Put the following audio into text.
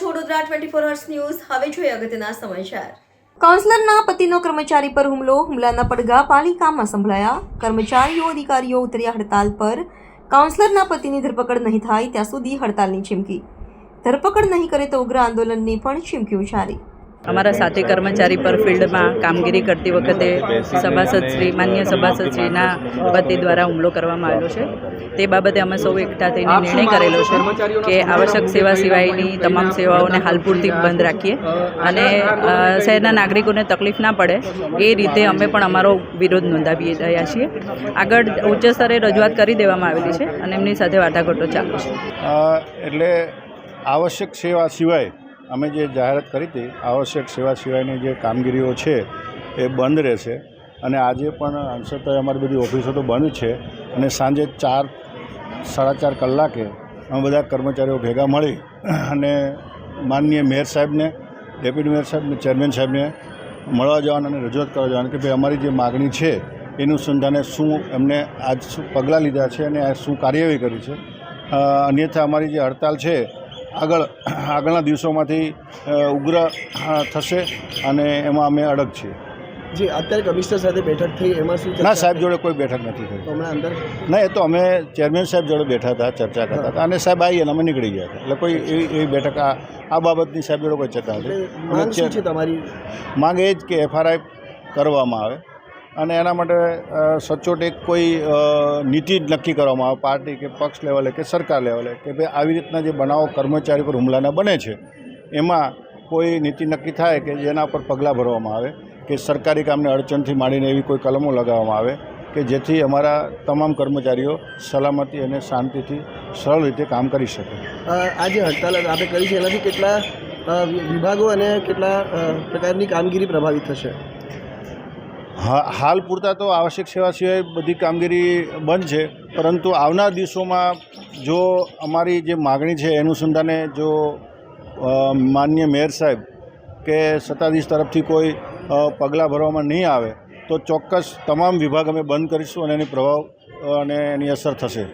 છો Vadodara 24 hours news. હવે જોઈએ અગત્યના સમાચાર। કાઉન્સલરના પતિનો કર્મચારી પર હુમલાના પડઘા પાલિકામાં સંભળાયા। કર્મચારીઓ અધિકારીઓ ઉતર્યા હડતાલ પર। કાઉન્સલરના પતિની ધરપકડ નહીં થાય ત્યાં સુધી હડતાલની ચીમકી। ધરપકડ નહીં કરે તો ઉગ્ર આંદોલનની પણ ચીમકી ઉચ્ચારી। અમારા સાથી કર્મચારી પર ફિલ્ડમાં કામગીરી કરતી વખતે માન્ય સભાસદશ્રીના પતિ દ્વારા હુમલો કરવામાં આવેલો છે। તે બાબતે અમે સૌ એકઠા થઈને નિર્ણય કરેલો છે કે આવશ્યક સેવા સિવાયની તમામ સેવાઓને હાલ પૂરતી બંધ રાખીએ અને શહેરના નાગરિકોને તકલીફ ના પડે એ રીતે અમે પણ અમારો વિરોધ નોંધાવી રહ્યા છીએ। આગળ ઉચ્ચ સ્તરે રજૂઆત કરી દેવામાં આવેલી છે અને એમની સાથે વાટાઘાટો ચાલુ છે। એટલે આવશ્યક સેવા સિવાય અમે જે જાહેરાત કરી હતી આવશ્યક સેવા સિવાયની જે કામગીરીઓ છે એ બંધ રહેશે અને આજે પણ અંશતઃ અમારી બધી ઓફિસો તો બંધ છે અને સાંજે 4-4.5 કલાકે અમે બધા કર્મચારીઓ ભેગા મળી અને માનનીય મેયર સાહેબને, ડેપ્યુટી મેયર સાહેબને, ચેરમેન સાહેબને મળવા જવાના અને રજૂઆત કરવા જવાનું કે ભાઈ અમારી જે માગણી છે એનું અનુસંધાને શું એમને આજ શું પગલાં લીધા છે અને આ શું કાર્યવાહી કરી છે। અન્યથા અમારી જે હડતાલ છે આગળના દિવસોમાંથી ઉગ્ર થશે અને એમાં અમે અડગ છીએ। જી, અત્યારે કમિશનર સાથે બેઠક થઈ એમાં શું? ના, સાહેબ જોડે કોઈ બેઠક નથી થઈ। હમણાં અંદર ના, એ તો અમે ચેરમેન સાહેબ જોડે બેઠા હતા, ચર્ચા કરતા હતા અને સાહેબ આવી અને અમે નીકળી ગયા હતા। એટલે કોઈ એવી બેઠક આ બાબતની સાહેબ જોડે કોઈ ચર્ચા નથી। છે તમારી માંગ એ જ કે FRI કરવામાં આવે અને એના માટે સચોટ એક કોઈ નીતિ નક્કી કરવામાં આવે પાર્ટી કે પક્ષ લેવલે કે સરકાર લેવલે કે ભાઈ આવી રીતના જે બનાવો કર્મચારી પર હુમલાના બને છે એમાં કોઈ નીતિ નક્કી થાય કે જેના પર પગલાં ભરવામાં આવે કે સરકારી કામને અડચણથી માંડીને એવી કોઈ કલમો લગાવવામાં આવે કે જેથી અમારા તમામ કર્મચારીઓ સલામતી અને શાંતિથી સરળ રીતે કામ કરી શકે। આ જે હડતાલ આપણે કરી છે એનાથી કેટલા વિભાગો અને કેટલા પ્રકારની કામગીરી પ્રભાવિત થશે? હાલ પૂરતા તો આવશ્યક સેવા સિવાય બધી કામગીરી બંધ છે, પરંતુ આવનાર દિવસોમાં જો અમારી જે માગણી છે એનું અનુસંધાને જો માનનીય મેયર સાહેબ કે સત્તાધીશ તરફથી કોઈ પગલાં ભરવામાં નહીં આવે તો ચોક્કસ તમામ વિભાગ અમે બંધ કરીશું અને એની પ્રભાવ અને એની અસર થશે।